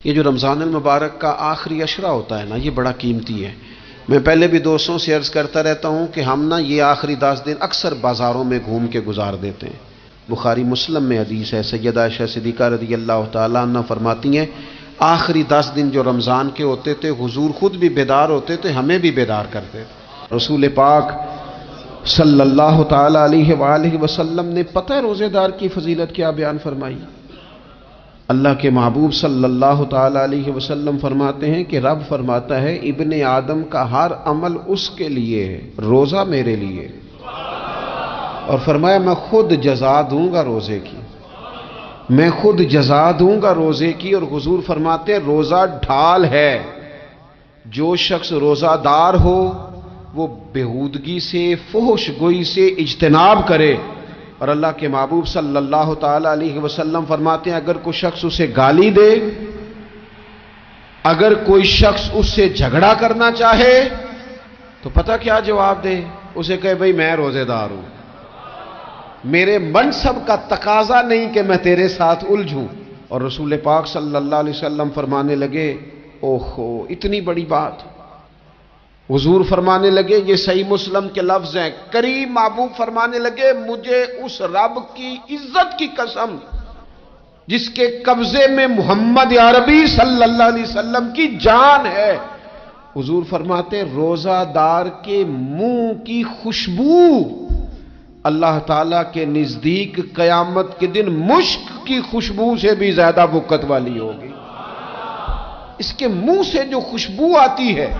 یہ جو رمضان المبارک کا آخری عشرہ ہوتا ہے نا، یہ بڑا قیمتی ہے۔ میں پہلے بھی دوستوں سے عرض کرتا رہتا ہوں کہ ہم نا یہ آخری 10 دن اکثر بازاروں میں گھوم کے گزار دیتے ہیں۔ بخاری مسلم میں حدیث ہے، سیدہ عائشہ صدیقہ رضی اللہ تعالیٰ عنہ فرماتی ہیں آخری 10 دن جو رمضان کے ہوتے تھے حضور خود بھی بیدار ہوتے تھے، ہمیں بھی بیدار کرتے تھے۔ رسول پاک صلی اللہ تعالیٰ علیہ وآلہ وسلم نے پتہ ہے روزے دار کی فضیلت کیا بیان فرمائی؟ اللہ کے محبوب صلی اللہ تعالیٰ علیہ وسلم فرماتے ہیں کہ رب فرماتا ہے ابن آدم کا ہر عمل اس کے لیے ہے، روزہ میرے لیے، اور فرمایا میں خود جزا دوں گا روزے کی، میں خود جزا دوں گا روزے کی۔ اور حضور فرماتے ہیں روزہ ڈھال ہے، جو شخص روزہ دار ہو وہ بےہودگی سے، فحش گوئی سے اجتناب کرے۔ اور اللہ کے محبوب صلی اللہ تعالی علیہ وسلم فرماتے ہیں اگر کوئی شخص اسے گالی دے، اگر کوئی شخص اس سے جھگڑا کرنا چاہے تو پتہ کیا جواب دے؟ اسے کہے بھئی میں روزے دار ہوں، میرے منصب کا تقاضا نہیں کہ میں تیرے ساتھ الجھوں۔ اور رسول پاک صلی اللہ علیہ وسلم فرمانے لگے اوہو اتنی بڑی بات۔ حضور فرمانے لگے، یہ صحیح مسلم کے لفظ ہیں، کریم محبوب فرمانے لگے مجھے اس رب کی عزت کی قسم جس کے قبضے میں محمد عربی صلی اللہ علیہ وسلم کی جان ہے۔ حضور فرماتے روزہ دار کے منہ کی خوشبو اللہ تعالیٰ کے نزدیک قیامت کے دن مشک کی خوشبو سے بھی زیادہ بکت والی ہوگی۔ اس کے منہ سے جو خوشبو آتی ہے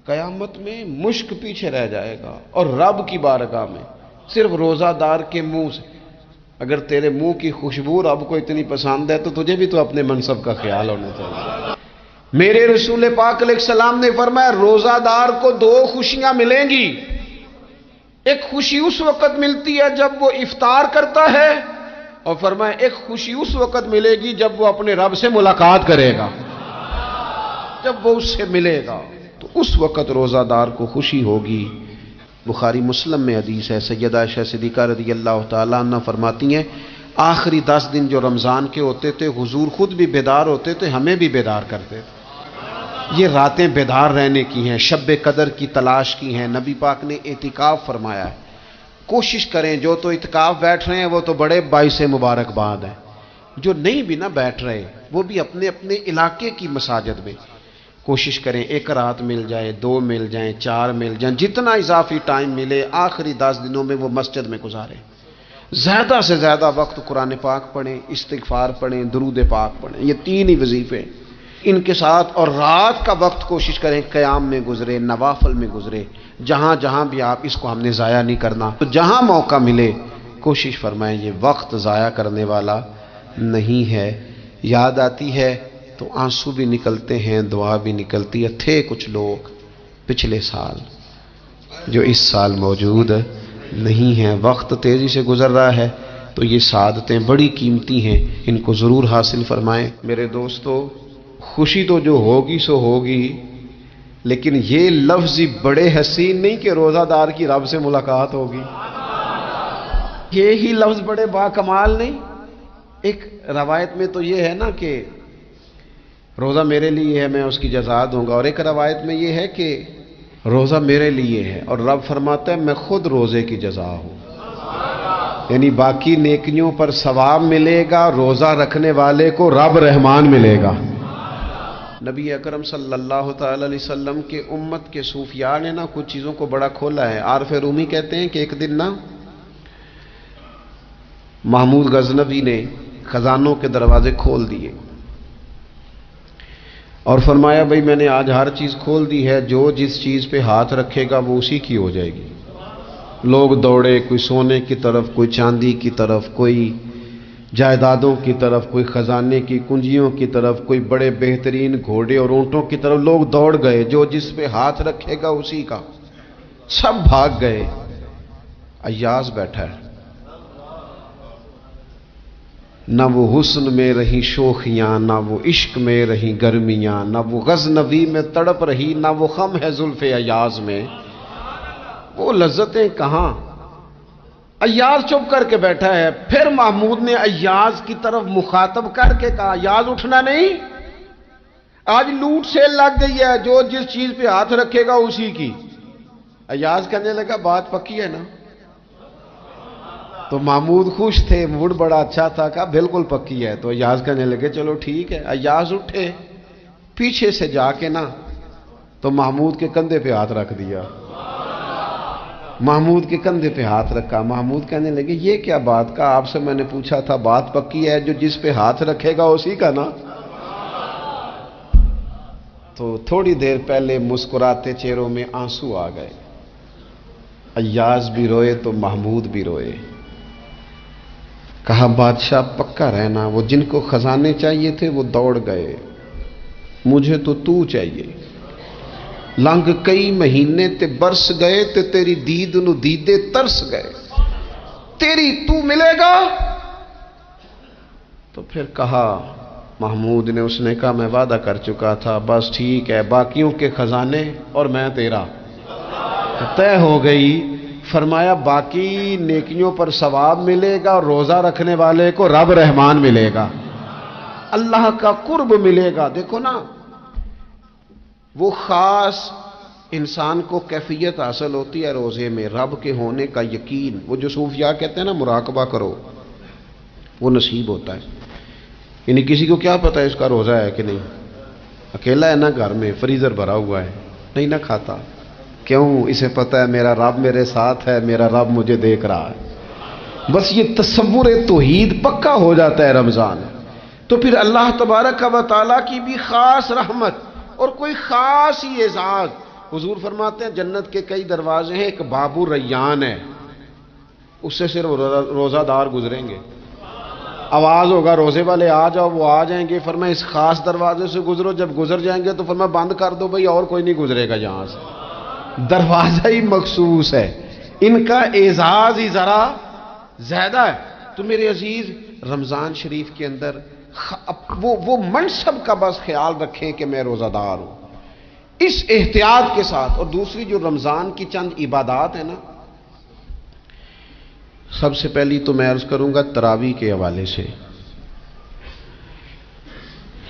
قیامت میں مشک پیچھے رہ جائے گا، اور رب کی بارگاہ میں صرف روزہ دار کے منہ سے۔ اگر تیرے منہ کی خوشبو رب کو اتنی پسند ہے تو تجھے بھی تو اپنے منصب کا خیال ہونا چاہیے۔ میرے رسول پاک علیہ السلام نے فرمایا روزہ دار کو 2 خوشیاں ملیں گی، ایک خوشی اس وقت ملتی ہے جب وہ افطار کرتا ہے، اور فرمایا ایک خوشی اس وقت ملے گی جب وہ اپنے رب سے ملاقات کرے گا، جب وہ اس سے ملے گا تو اس وقت روزہ دار کو خوشی ہوگی۔ بخاری مسلم میں حدیث ہے، سیدہ عائشہ صدیقہ رضی اللہ تعالیٰ عنہ فرماتی ہیں آخری 10 دن جو رمضان کے ہوتے تھے حضور خود بھی بیدار ہوتے تھے، ہمیں بھی بیدار کرتے تھے۔ یہ راتیں بیدار رہنے کی ہیں، شب قدر کی تلاش کی ہیں۔ نبی پاک نے اعتکاف فرمایا ہے، کوشش کریں جو تو اعتکاف بیٹھ رہے ہیں وہ تو بڑے باعث مبارکباد ہیں، جو نہیں بھی نہ بیٹھ رہے وہ بھی اپنے اپنے علاقے کی مساجد میں کوشش کریں 1 رات مل جائے، 2 مل جائیں، 4 مل جائیں، جتنا اضافی ٹائم ملے آخری 10 دنوں میں وہ مسجد میں گزاریں۔ زیادہ سے زیادہ وقت قرآن پاک پڑھیں، استغفار پڑھیں، درود پاک پڑھیں، یہ 3 ہی وظیفے ان کے ساتھ۔ اور رات کا وقت کوشش کریں قیام میں گزرے، نوافل میں گزرے، جہاں جہاں بھی آپ اس کو ہم نے ضائع نہیں کرنا، تو جہاں موقع ملے کوشش فرمائیں یہ وقت ضائع کرنے والا نہیں ہے۔ یاد آتی ہے تو آنسو بھی نکلتے ہیں، دعا بھی نکلتی ہے۔ تھے کچھ لوگ پچھلے سال جو اس سال موجود نہیں ہیں، وقت تیزی سے گزر رہا ہے، تو یہ سعادتیں بڑی قیمتی ہیں، ان کو ضرور حاصل فرمائیں۔ میرے دوستو خوشی تو جو ہوگی سو ہوگی، لیکن یہ لفظ بڑے حسین نہیں کہ روزہ دار کی رب سے ملاقات ہوگی، یہی لفظ بڑے باکمال نہیں؟ ایک روایت میں تو یہ ہے نا کہ روزہ میرے لیے ہے میں اس کی جزا دوں گا، اور ایک روایت میں یہ ہے کہ روزہ میرے لیے ہے اور رب فرماتا ہے میں خود روزے کی جزا ہوں، یعنی باقی نیکیوں پر ثواب ملے گا، روزہ رکھنے والے کو رب رحمان ملے گا۔ نبی اکرم صلی اللہ تعالی علیہ وسلم کے امت کے صوفیاء نے نا کچھ چیزوں کو بڑا کھولا ہے۔ عارف رومی کہتے ہیں کہ ایک دن نا محمود غزنوی نے خزانوں کے دروازے کھول دیے اور فرمایا بھئی میں نے آج ہر چیز کھول دی ہے، جو جس چیز پہ ہاتھ رکھے گا وہ اسی کی ہو جائے گی۔ لوگ دوڑے، کوئی سونے کی طرف، کوئی چاندی کی طرف، کوئی جائیدادوں کی طرف، کوئی خزانے کی کنجیوں کی طرف، کوئی بڑے بہترین گھوڑے اور اونٹوں کی طرف، لوگ دوڑ گئے، جو جس پہ ہاتھ رکھے گا اسی کا۔ سب بھاگ گئے، ایاز بیٹھا ہے، نہ وہ حسن میں رہی شوخیاں، نہ وہ عشق میں رہی گرمیاں، نہ وہ غزنوی میں تڑپ رہی، نہ وہ خم ہے زلف ایاز میں، وہ لذتیں کہاں۔ ایاز چپ کر کے بیٹھا ہے۔ پھر محمود نے ایاز کی طرف مخاطب کر کے کہا ایاز اٹھنا نہیں، آج لوٹ سیل لگ گئی ہے، جو جس چیز پہ ہاتھ رکھے گا اسی کی۔ ایاز کہنے لگا بات پکی ہے نا؟ تو محمود خوش تھے، موڈ بڑا اچھا تھا، کہا بالکل پکی ہے۔ تو ایاز کہنے لگے چلو ٹھیک ہے۔ ایاز اٹھے، پیچھے سے جا کے نا تو محمود کے کندھے پہ ہاتھ رکھ دیا، محمود کے کندھے پہ ہاتھ رکھا۔ محمود کہنے لگے یہ کیا بات کا، آپ سے میں نے پوچھا تھا بات پکی ہے، جو جس پہ ہاتھ رکھے گا اسی کا نا۔ تو تھوڑی دیر پہلے مسکراتے چہروں میں آنسو آ گئے، ایاز بھی روئے تو محمود بھی روئے۔ کہا بادشاہ پکا رہنا، وہ جن کو خزانے چاہیے تھے وہ دوڑ گئے، مجھے تو چاہیے۔ لنگ کئی مہینے تے برس گئے تے تیری دید نو دیدے ترس گئے، تیری تو ملے گا۔ تو پھر کہا محمود نے، اس نے کہا میں وعدہ کر چکا تھا، بس ٹھیک ہے، باقیوں کے خزانے اور میں تیرا طے ہو گئی۔ فرمایا باقی نیکیوں پر ثواب ملے گا، اور روزہ رکھنے والے کو رب رحمان ملے گا، اللہ کا قرب ملے گا۔ دیکھو نا، وہ خاص انسان کو کیفیت حاصل ہوتی ہے روزے میں، رب کے ہونے کا یقین۔ وہ جو صوفیاء کہتے ہیں نا مراقبہ کرو، وہ نصیب ہوتا ہے۔ یعنی کسی کو کیا پتا ہے اس کا روزہ ہے کہ نہیں، اکیلا ہے نا گھر میں، فریزر بھرا ہوا ہے، نہیں نہ کھاتا، کیوں؟ اسے پتا ہے میرا رب میرے ساتھ ہے، میرا رب مجھے دیکھ رہا ہے۔ بس یہ تصور توحید پکا ہو جاتا ہے رمضان، تو پھر اللہ تبارک و تعالیٰ کی بھی خاص رحمت اور کوئی خاص ہی اعزاز۔ حضور فرماتے ہیں جنت کے کئی دروازے ہیں، ایک باب الریان ہے، اس سے صرف روزہ دار گزریں گے۔ آواز ہوگا روزے والے آ جاؤ، وہ آ جائیں گے، فرمایا اس خاص دروازے سے گزرو۔ جب گزر جائیں گے تو فرمایا بند کر دو بھئی، اور کوئی نہیں گزرے گا یہاں سے، دروازہ ہی مخصوص ہے، ان کا اعزاز ہی ذرا زیادہ ہے۔ تو میرے عزیز، رمضان شریف کے اندر وہ منصب کا بس خیال رکھیں کہ میں روزہ دار ہوں، اس احتیاط کے ساتھ۔ اور دوسری جو رمضان کی چند عبادات ہیں نا، سب سے پہلی تو میں عرض کروں گا تراویح کے حوالے سے۔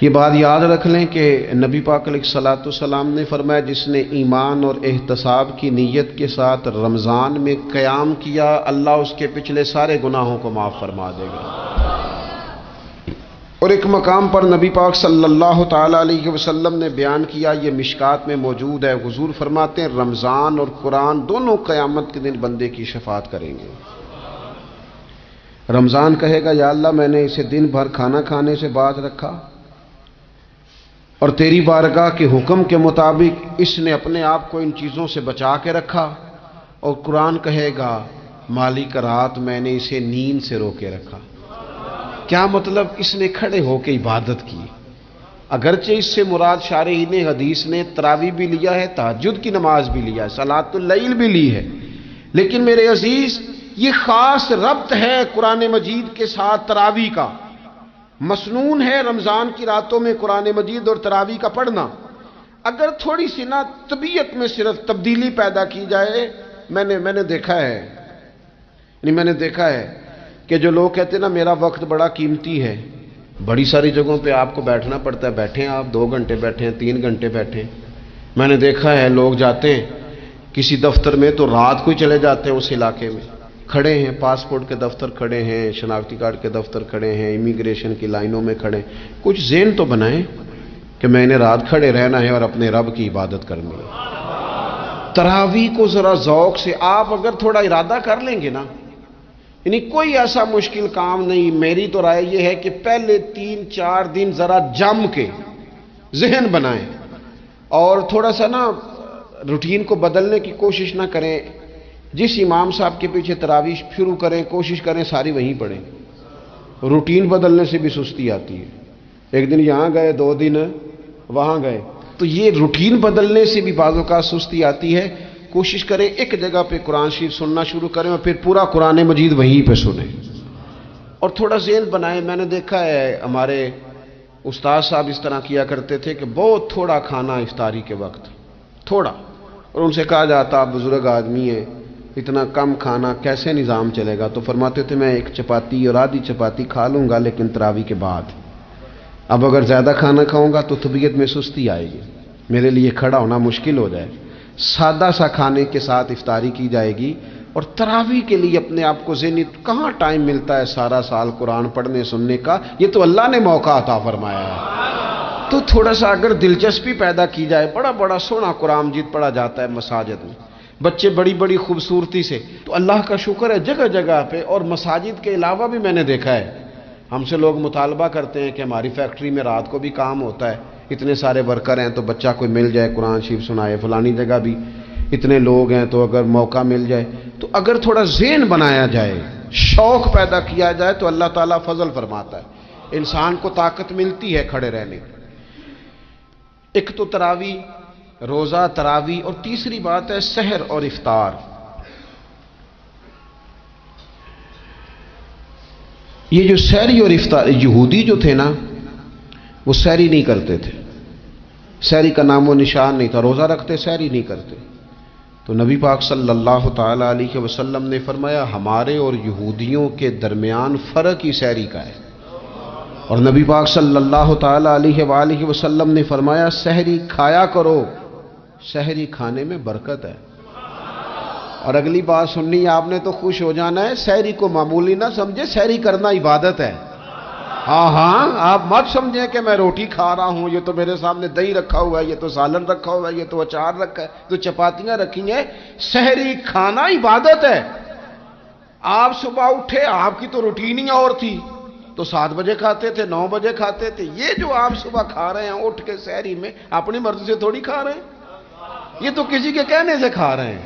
یہ بات یاد رکھ لیں کہ نبی پاک علیہ الصلوۃ والسلام نے فرمایا جس نے ایمان اور احتساب کی نیت کے ساتھ رمضان میں قیام کیا، اللہ اس کے پچھلے سارے گناہوں کو معاف فرما دے گا۔ اور ایک مقام پر نبی پاک صلی اللہ تعالی علیہ وسلم نے بیان کیا، یہ مشکات میں موجود ہے، حضور فرماتے ہیں رمضان اور قرآن دونوں قیامت کے دن بندے کی شفاعت کریں گے۔ رمضان کہے گا یا اللہ میں نے اسے دن بھر کھانا کھانے سے باز رکھا، اور تیری بارگاہ کے حکم کے مطابق اس نے اپنے آپ کو ان چیزوں سے بچا کے رکھا۔ اور قرآن کہے گا مالک رات میں نے اسے نیند سے روکے رکھا۔ کیا مطلب؟ اس نے کھڑے ہو کے عبادت کی، اگرچہ اس سے مراد شارحین حدیث نے تراویح بھی لیا ہے، تہجد کی نماز بھی لیا ہے، صلاۃ اللیل بھی لی ہے، لیکن میرے عزیز یہ خاص ربط ہے قرآن مجید کے ساتھ تراویح کا۔ مسنون ہے رمضان کی راتوں میں قرآن مجید اور تراویح کا پڑھنا۔ اگر تھوڑی سی نا طبیعت میں صرف تبدیلی پیدا کی جائے، میں نے دیکھا ہے کہ جو لوگ کہتے ہیں نا میرا وقت بڑا قیمتی ہے، بڑی ساری جگہوں پہ آپ کو بیٹھنا پڑتا ہے، بیٹھیں آپ 2 گھنٹے بیٹھیں، 3 گھنٹے بیٹھیں۔ میں نے دیکھا ہے لوگ جاتے ہیں کسی دفتر میں تو رات کو ہی چلے جاتے ہیں اس علاقے میں، کھڑے ہیں، پاسپورٹ کے دفتر کھڑے ہیں، شناختی کارڈ کے دفتر کھڑے ہیں، امیگریشن کی لائنوں میں کھڑے ہیں۔ کچھ ذہن تو بنائیں کہ میں نے رات کھڑے رہنا ہے اور اپنے رب کی عبادت کرنی ہے۔ تراویح کو ذرا ذوق سے آپ اگر تھوڑا ارادہ کر لیں گے نا، یعنی کوئی ایسا مشکل کام نہیں۔ میری تو رائے یہ ہے کہ پہلے 3-4 دن ذرا جم کے ذہن بنائیں، اور تھوڑا سا نا روٹین کو بدلنے کی کوشش نہ کریں۔ جس امام صاحب کے پیچھے تراویح شروع کریں، کوشش کریں ساری وہیں پڑھیں۔ روٹین بدلنے سے بھی سستی آتی ہے، ایک دن یہاں گئے 2 دن وہاں گئے، تو یہ روٹین بدلنے سے بھی بعض اوقات سستی آتی ہے۔ کوشش کریں ایک جگہ پہ قرآن شریف سننا شروع کریں اور پھر پورا قرآن مجید وہیں پہ سنیں، اور تھوڑا ذہن بنائیں۔ میں نے دیکھا ہے ہمارے استاد صاحب اس طرح کیا کرتے تھے کہ بہت تھوڑا کھانا افطاری کے وقت، تھوڑا، اور ان سے کہا جاتا آپ بزرگ آدمی ہیں، اتنا کم کھانا کیسے نظام چلے گا؟ تو فرماتے تھے میں 1 چپاتی اور آدھی چپاتی کھا لوں گا لیکن تراویح کے بعد، اب اگر زیادہ کھانا کھاؤں گا تو طبیعت میں سستی آئے گی، میرے لیے کھڑا ہونا مشکل ہو جائے، سادہ سا کھانے کے ساتھ افطاری کی جائے گی۔ اور تراویح کے لیے اپنے آپ کو ذہنی کہاں ٹائم ملتا ہے سارا سال قرآن پڑھنے سننے کا، یہ تو اللہ نے موقع عطا فرمایا ہے۔ تو تھوڑا سا اگر دلچسپی پیدا کی جائے، بڑا بڑا سونا قرآن مجید پڑھا جاتا ہے مساجد میں، بچے بڑی بڑی خوبصورتی سے، تو اللہ کا شکر ہے جگہ جگہ پہ۔ اور مساجد کے علاوہ بھی میں نے دیکھا ہے، ہم سے لوگ مطالبہ کرتے ہیں کہ ہماری فیکٹری میں رات کو بھی کام ہوتا ہے، اتنے سارے ورکر ہیں تو بچہ کوئی مل جائے قرآن شریف سنائے، فلانی جگہ بھی اتنے لوگ ہیں تو اگر موقع مل جائے، تو اگر تھوڑا ذہن بنایا جائے، شوق پیدا کیا جائے تو اللہ تعالیٰ فضل فرماتا ہے، انسان کو طاقت ملتی ہے کھڑے رہنے کی۔ ایک تو تراویح، روزہ، تراویح، اور تیسری بات ہے سحر اور افطار۔ یہ جو سحری اور افطار، یہودی جو تھے نا وہ سحری نہیں کرتے تھے، سحری کا نام و نشان نہیں تھا، روزہ رکھتے سحری نہیں کرتے۔ تو نبی پاک صلی اللہ تعالی علیہ وسلم نے فرمایا ہمارے اور یہودیوں کے درمیان فرق ہی سحری کا ہے، اور نبی پاک صلی اللہ تعالی علیہ وآلہ وسلم نے فرمایا سحری کھایا کرو، سحری کھانے میں برکت ہے۔ اور اگلی بات سننی ہے آپ نے تو خوش ہو جانا ہے، سحری کو معمولی نہ سمجھے، سحری کرنا عبادت ہے۔ ہاں ہاں، آپ مت سمجھیں کہ میں روٹی کھا رہا ہوں، یہ تو میرے سامنے دہی رکھا ہوا ہے، یہ تو سالن رکھا ہوا ہے، یہ تو اچار رکھا ہے، تو چپاتیاں رکھی ہیں۔ سحری کھانا عبادت ہے۔ آپ صبح اٹھے، آپ کی تو روٹین ہی اور تھی، تو 7 بجے کھاتے تھے، 9 بجے کھاتے تھے۔ یہ جو آپ صبح کھا رہے ہیں اٹھ کے سحری میں، اپنی مرضی سے تھوڑی کھا رہے ہیں، یہ تو کسی کے کہنے سے کھا رہے ہیں،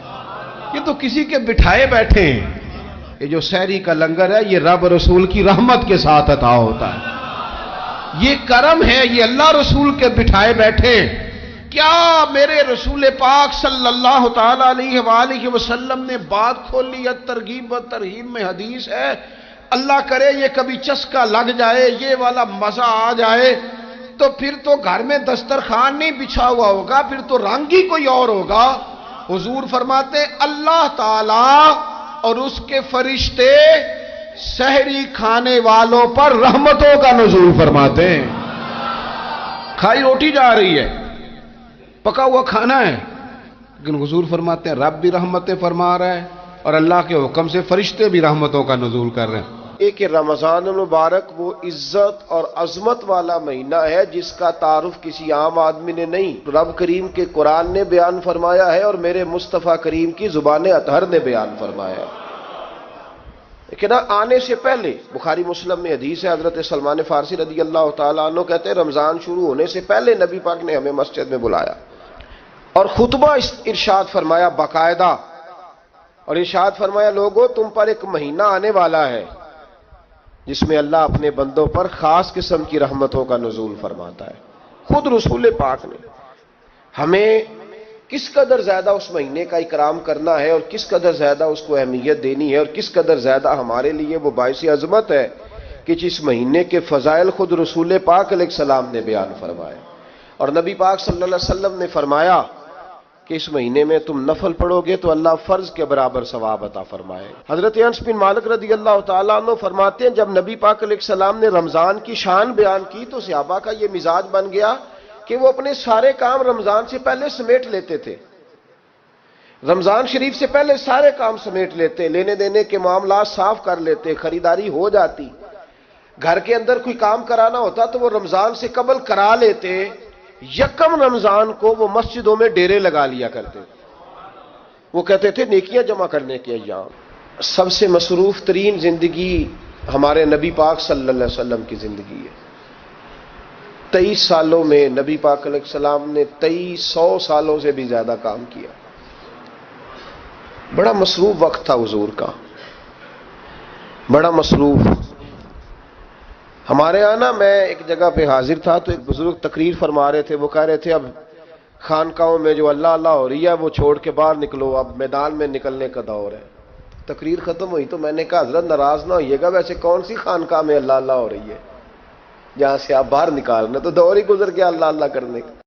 یہ تو کسی کے بٹھائے بیٹھے ہیں۔ یہ جو سحری کا لنگر ہے یہ رب رسول کی رحمت کے ساتھ عطا ہوتا ہے، یہ کرم ہے، یہ اللہ رسول کے بٹھائے بیٹھے۔ کیا میرے رسول پاک صلی اللہ تعالی علیہ وآلہ وسلم نے بات کھولی ہے، ترغیب و ترہیب میں حدیث ہے، اللہ کرے یہ کبھی چسکا لگ جائے، یہ والا مزہ آ جائے، تو پھر تو گھر میں دسترخوان نہیں بچھا ہوا ہوگا، پھر تو رنگ ہی کوئی اور ہوگا۔ حضور فرماتے ہیں اللہ تعالی اور اس کے فرشتے سحری کھانے والوں پر رحمتوں کا نزول فرماتے ہیں۔ کھائی روٹی جا رہی ہے، پکا ہوا کھانا ہے، لیکن حضور فرماتے ہیں رب بھی رحمتیں فرما رہا ہے اور اللہ کے حکم سے فرشتے بھی رحمتوں کا نزول کر رہے ہیں۔ ایک رمضان المبارک وہ عزت اور عظمت والا مہینہ ہے جس کا تعارف کسی عام آدمی نے نہیں، رب کریم کے قرآن نے بیان فرمایا ہے اور میرے مصطفیٰ کریم کی زبان اطہر نے بیان فرمایا ہے۔ لیکن آنے سے پہلے بخاری مسلم میں حدیث ہے، حضرت سلمان فارسی رضی اللہ تعالیٰ عنہ کہتے ہیں رمضان شروع ہونے سے پہلے نبی پاک نے ہمیں مسجد میں بلایا اور خطبہ ارشاد فرمایا باقاعدہ، اور ارشاد فرمایا لوگو تم پر ایک مہینہ آنے والا ہے جس میں اللہ اپنے بندوں پر خاص قسم کی رحمتوں کا نزول فرماتا ہے۔ خود رسول پاک نے ہمیں کس قدر زیادہ اس مہینے کا اکرام کرنا ہے اور کس قدر زیادہ اس کو اہمیت دینی ہے اور کس قدر زیادہ ہمارے لیے وہ باعث عظمت ہے کہ جس مہینے کے فضائل خود رسول پاک علیہ السلام نے بیان فرمائے، اور نبی پاک صلی اللہ علیہ وسلم نے فرمایا کہ اس مہینے میں تم نفل پڑھو گے تو اللہ فرض کے برابر ثواب عطا فرمائے۔ حضرت انس بن مالک رضی اللہ تعالیٰ عنہ فرماتے ہیں جب نبی پاک علیہ السلام نے رمضان کی شان بیان کی تو صحابہ کا یہ مزاج بن گیا کہ وہ اپنے سارے کام رمضان سے پہلے سمیٹ لیتے تھے، رمضان شریف سے پہلے سارے کام سمیٹ لیتے، لینے دینے کے معاملات صاف کر لیتے، خریداری ہو جاتی، گھر کے اندر کوئی کام کرانا ہوتا تو وہ رمضان سے قبل کرا لیتے، یکم رمضان کو وہ مسجدوں میں ڈیرے لگا لیا کرتے، وہ کہتے تھے نیکیاں جمع کرنے کے ایام۔ سب سے مصروف ترین زندگی ہمارے نبی پاک صلی اللہ علیہ وسلم کی زندگی ہے۔ 23 سالوں میں نبی پاک علیہ السلام نے 2300 سالوں سے بھی زیادہ کام کیا، بڑا مصروف وقت تھا حضور کا، بڑا مصروف۔ ہمارے یہاں نا میں ایک جگہ پہ حاضر تھا تو ایک بزرگ تقریر فرما رہے تھے، وہ کہہ رہے تھے اب خانقاہوں میں جو اللہ اللہ ہو رہی ہے وہ چھوڑ کے باہر نکلو، اب میدان میں نکلنے کا دور ہے۔ تقریر ختم ہوئی تو میں نے کہا حضرت ناراض نہ ہوئیے گا، ویسے کون سی خانقاہ میں اللہ اللہ ہو رہی ہے جہاں سے آپ باہر نکال رہے، تو دور ہی گزر گیا اللہ اللہ کرنے کا۔